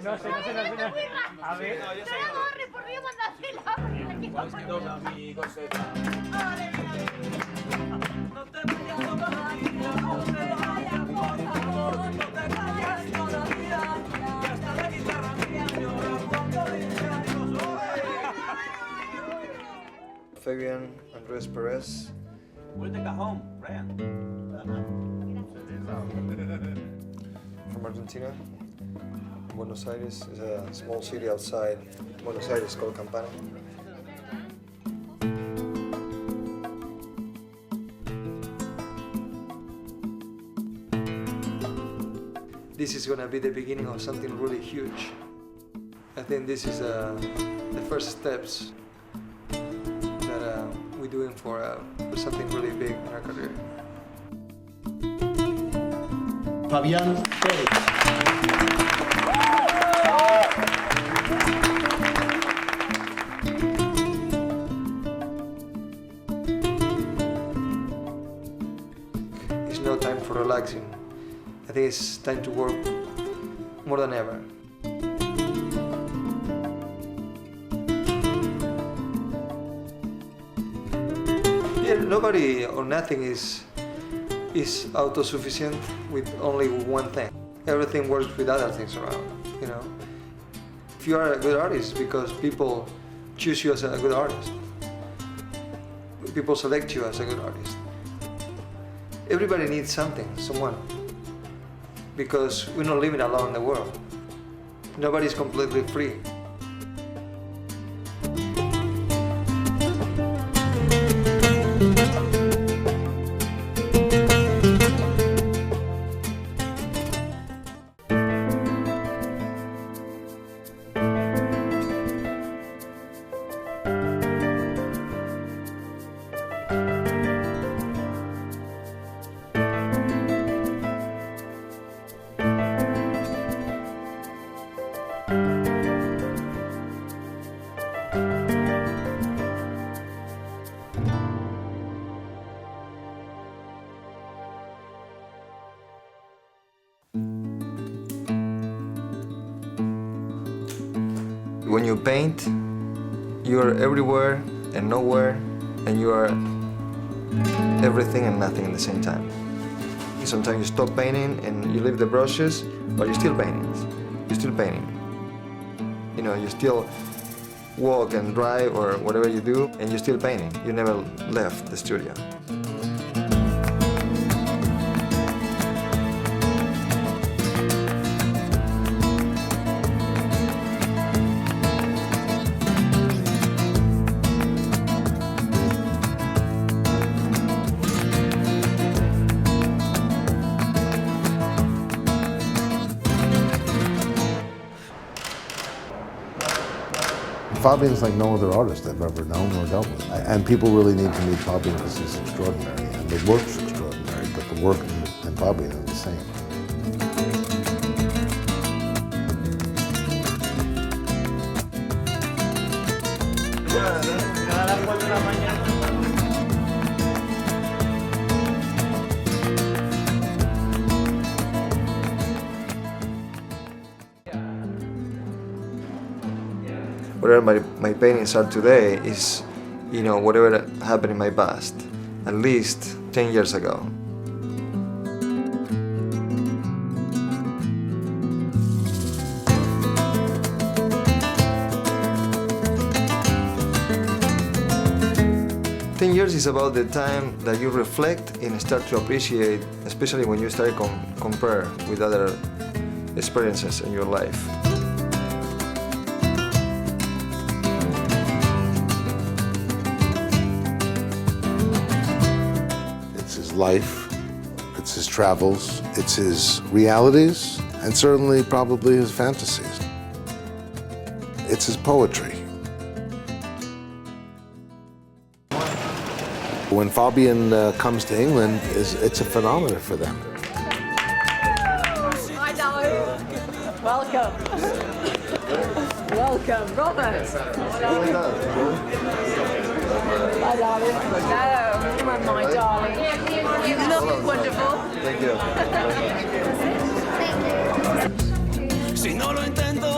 No sé. A ver. No, yo sé. Corre, por Dios, mandásela. Dos amigos se van. No te vayas todavía, no te vayas, por favor, no te vayas todavía. Y hasta la guitarra mía llora cuando dice adiós. Fabian, Andres Perez. We'll take a home, Brian. From Argentina. Buenos Aires is a small city outside Buenos Aires called Campana. This is going to be the beginning of something really huge. I think this is the first steps that we're doing for something really big in our career. Fabian, Perez. It's no time for relaxing. I think it's time to work more than ever. Yeah, nobody or nothing is autosufficient with only one thing. Everything works with other things around, you know. If you are a good artist, because people choose you as a good artist. People select you as a good artist. Everybody needs something, someone. Because we're not living alone in the world. Nobody's completely free. When you paint, you are everywhere and nowhere, and you are everything and nothing at the same time. Sometimes you stop painting and you leave the brushes, but you're still painting. You're still painting. You know, you still walk and drive or whatever you do, and you're still painting. You never left the studio. Fabian's like no other artist I've ever known or dealt with. And people really need to meet Fabian because he's extraordinary. And the work's extraordinary, but the work and Fabian are the same. Whatever my paintings are today is, you know, whatever happened in my past, at least 10 years ago. Years is about the time that you reflect and start to appreciate, especially when you start compare with other experiences in your life. It's his life, it's his travels, it's his realities, and certainly probably his fantasies. It's his poetry. When Fabian comes to England, it's a phenomenon for them. Hi, darling. Welcome. Welcome, Robert. Hi, darling. Hello, my darling. You look wonderful. Thank you. Si no lo intento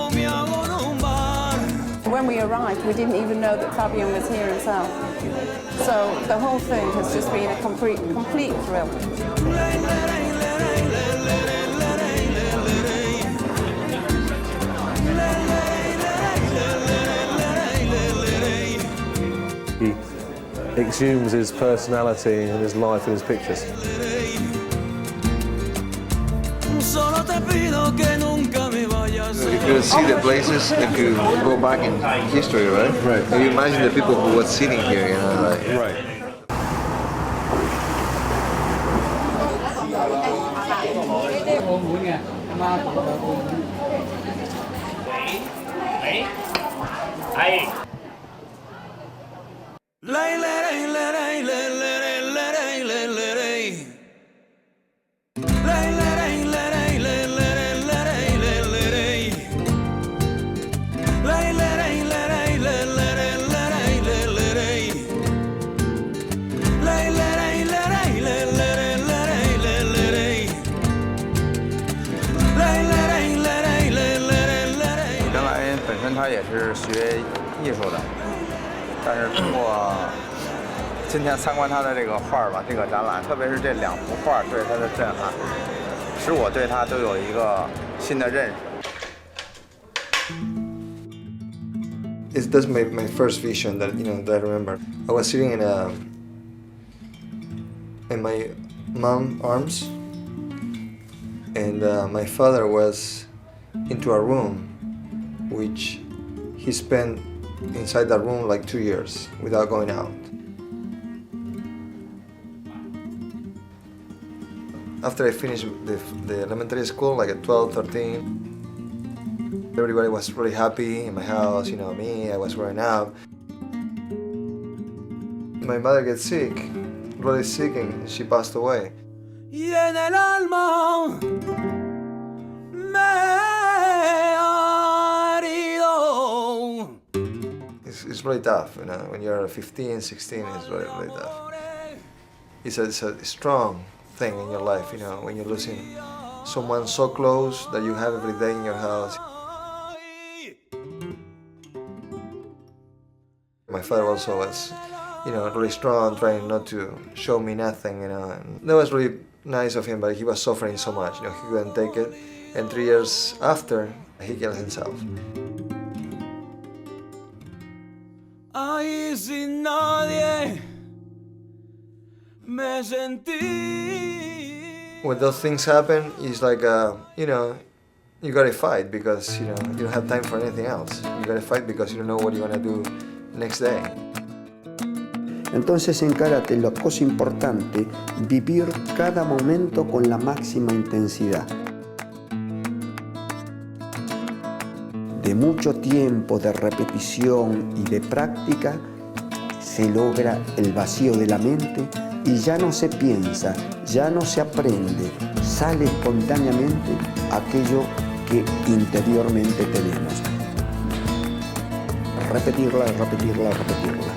when we arrived, we didn't even know that Fabian was here himself. So the whole thing has just been a complete thrill. He exhumes his personality and his life in his pictures. If you see the places, if you go back in history, right? Right. And you imagine the people who were sitting here, you know, like. Right. That's my first vision that that I remember. I was sitting in my mom's arms, and my father was into a room, which he spent inside that room like 2 years without going out. After I finished the elementary school, like at 12, 13, everybody was really happy in my house, me, I was growing up. My mother gets sick, really sick, and she passed away. Y en el alma me ha herido. It's really tough, when you're 15, 16, it's really, really tough. It's a strong thing in your life, when you're losing someone so close that you have every day in your house. My father also was, really strong, trying not to show me nothing, and that was really nice of him, but he was suffering so much, he couldn't take it, and 3 years after, he killed himself. Ahí sin nadie me sentí. When those things happen, it's like, you gotta fight because, you don't have time for anything else. You gotta fight because you don't know what you're gonna do next day. Entonces en karate la cosa importante, vivir cada momento con la máxima intensidad. De mucho tiempo de repetición y de práctica se logra el vacío de la mente y ya no se piensa, ya no se aprende, sale espontáneamente aquello que interiormente tenemos. Repetirla, repetirla, repetirla.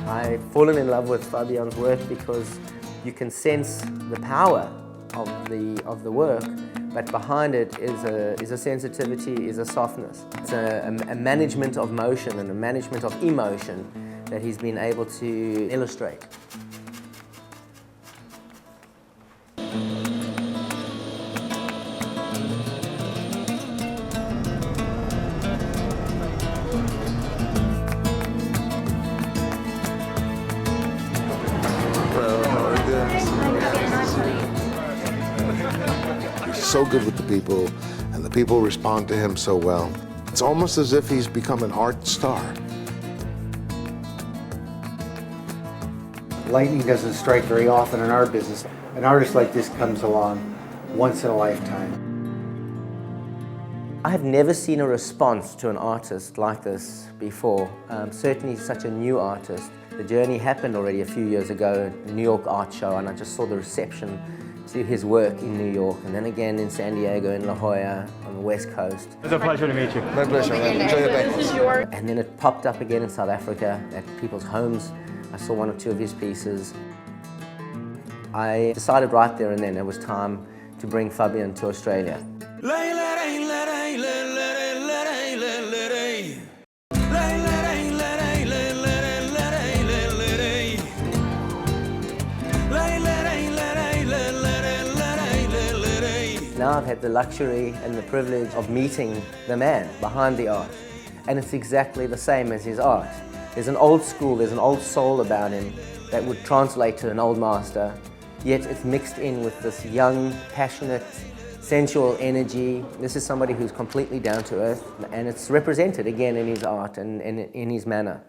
I've fallen in love with Fabian's work because you can sense the power of the work, but behind it is a sensitivity, is a softness. It's a management of motion and a management of emotion that he's been able to illustrate. He's so good with the people, and the people respond to him so well. It's almost as if he's become an art star. Lightning doesn't strike very often in our business. An artist like this comes along once in a lifetime. I have never seen a response to an artist like this before. Certainly such a new artist. The journey happened already a few years ago at the New York Art Show, and I just saw the reception to his work in New York, and then again in San Diego, in La Jolla, on the West Coast. It's a pleasure to meet you. My pleasure, man. Enjoy your day. And then it popped up again in South Africa at people's homes. I saw one or two of his pieces. I decided right there and then it was time to bring Fabian to Australia. Now I've had the luxury and the privilege of meeting the man behind the art, and it's exactly the same as his art. There's an old school, there's an old soul about him that would translate to an old master, yet it's mixed in with this young, passionate, sensual energy. This is somebody who's completely down to earth, and it's represented again in his art and in his manner.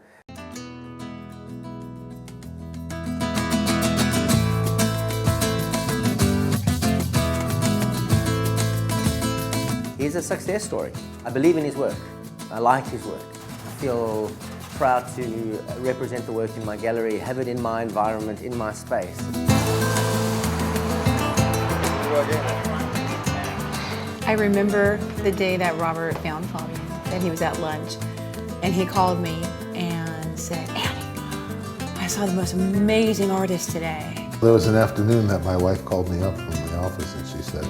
He's a success story. I believe in his work. I like his work. I feel proud to represent the work in my gallery, have it in my environment, in my space. I remember the day that Robert found Fabian, that he was at lunch, and he called me and said, "Annie, I saw the most amazing artist today." There was an afternoon that my wife called me up from the office and she said,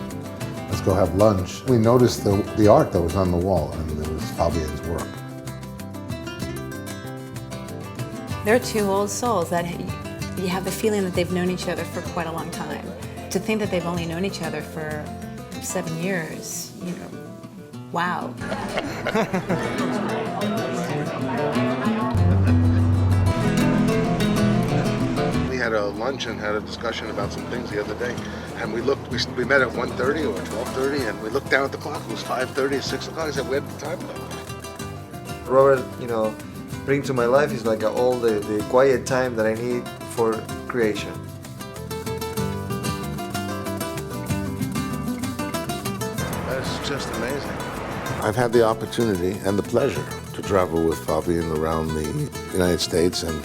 "Let's go have lunch." We noticed the art that was on the wall, and it was Fabian's work. They're two old souls that you have the feeling that they've known each other for quite a long time. To think that they've only known each other for 7 years, you know, wow. We had a lunch and had a discussion about some things the other day, and we we met at 1:30 or 12:30, and we looked down at the clock. It was 5:30, 6 o'clock. I said, "We had the time left." Robert, bring to my life is like all the quiet time that I need for creation. That's just amazing. I've had the opportunity and the pleasure to travel with Fabian around the United States and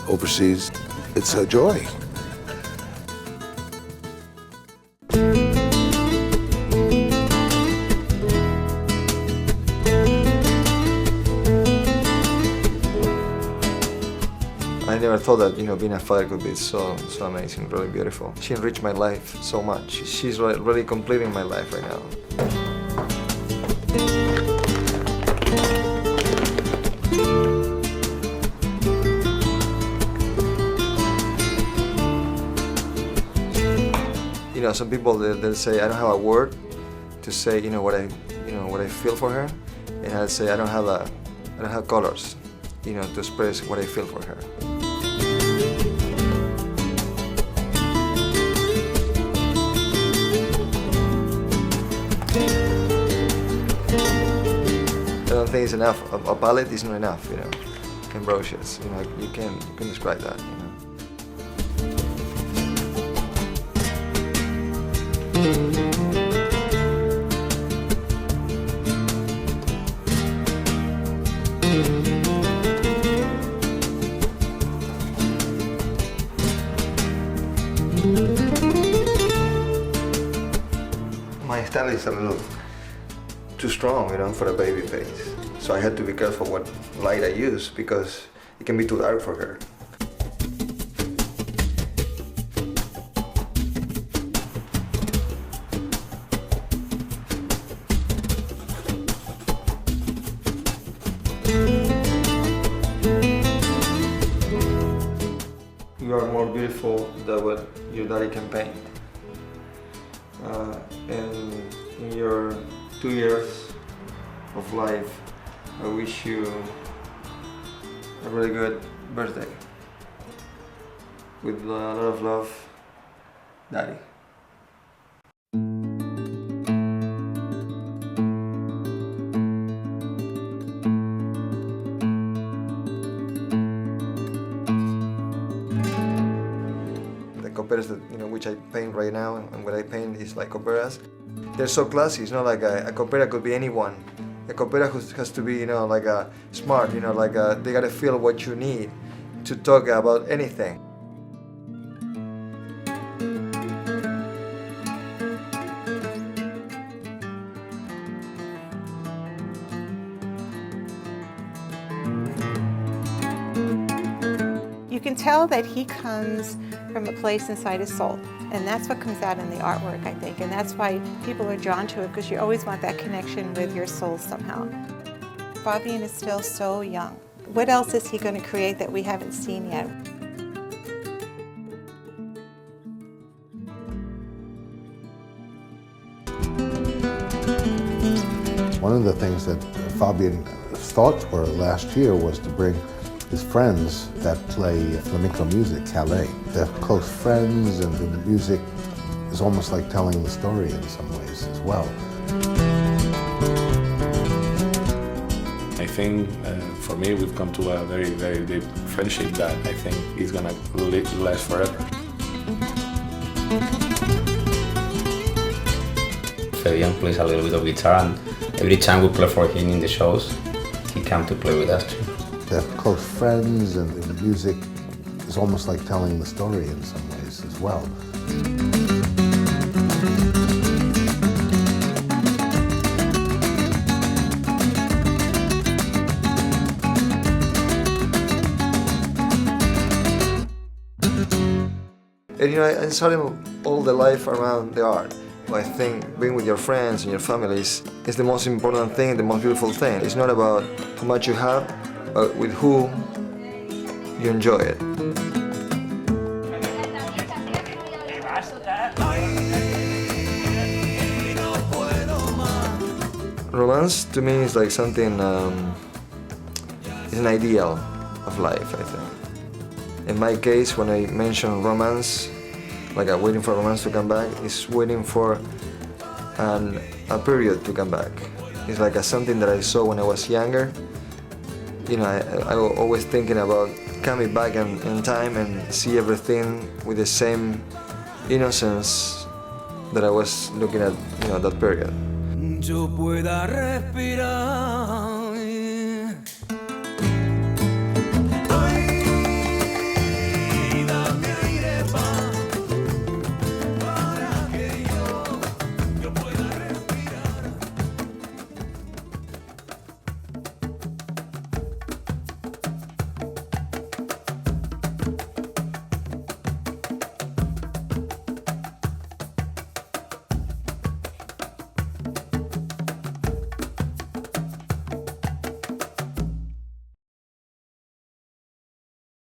overseas. It's a joy. I never thought that being a father could be so amazing, really beautiful. She enriched my life so much. She's really completing my life right now. Some people they'll say I don't have a word to say what I feel for her, and I'll say I don't have colors to express what I feel for her. I don't think it's enough. A palette is not enough, and brushes. You can describe that. My style is a little too strong, for a baby face. So I had to be careful what light I use because it can be too dark for her. You are more beautiful than what your daddy can paint. And in your 2 years of life, I wish you a really good birthday. With a lot of love, Daddy. The coperas that which I paint right now, and what I paint is like coperas. They're so classy. It's not like a copera could be anyone. A copera has to be like a smart. They gotta feel what you need to talk about anything. You can tell that he comes from a place inside his soul. And that's what comes out in the artwork, I think. And that's why people are drawn to it, because you always want that connection with your soul somehow. Fabian is still so young. What else is he going to create that we haven't seen yet? One of the things that Fabian's thoughts were last year was to bring his friends that play flamenco music, Calais. They're close friends, and the music is almost like telling the story in some ways as well. I think for me we've come to a very, very deep friendship that I think is gonna last forever. Fabian plays a little bit of guitar, and every time we play for him in the shows, he comes to play with us too. They're close friends, and the music is almost like telling the story in some ways as well. And you know, I started all the life around the art. I think being with your friends and your families is the most important thing, the most beautiful thing. It's not about how much you have, but with who you enjoy it. Romance to me is like something, it's an ideal of life, I think. In my case, when I mention romance, like I'm waiting for romance to come back, it's waiting for a period to come back. It's like something that I saw when I was younger. You know, I was always thinking about coming back in time and see everything with the same innocence that I was looking at, you know, that period. Yo pueda respirar.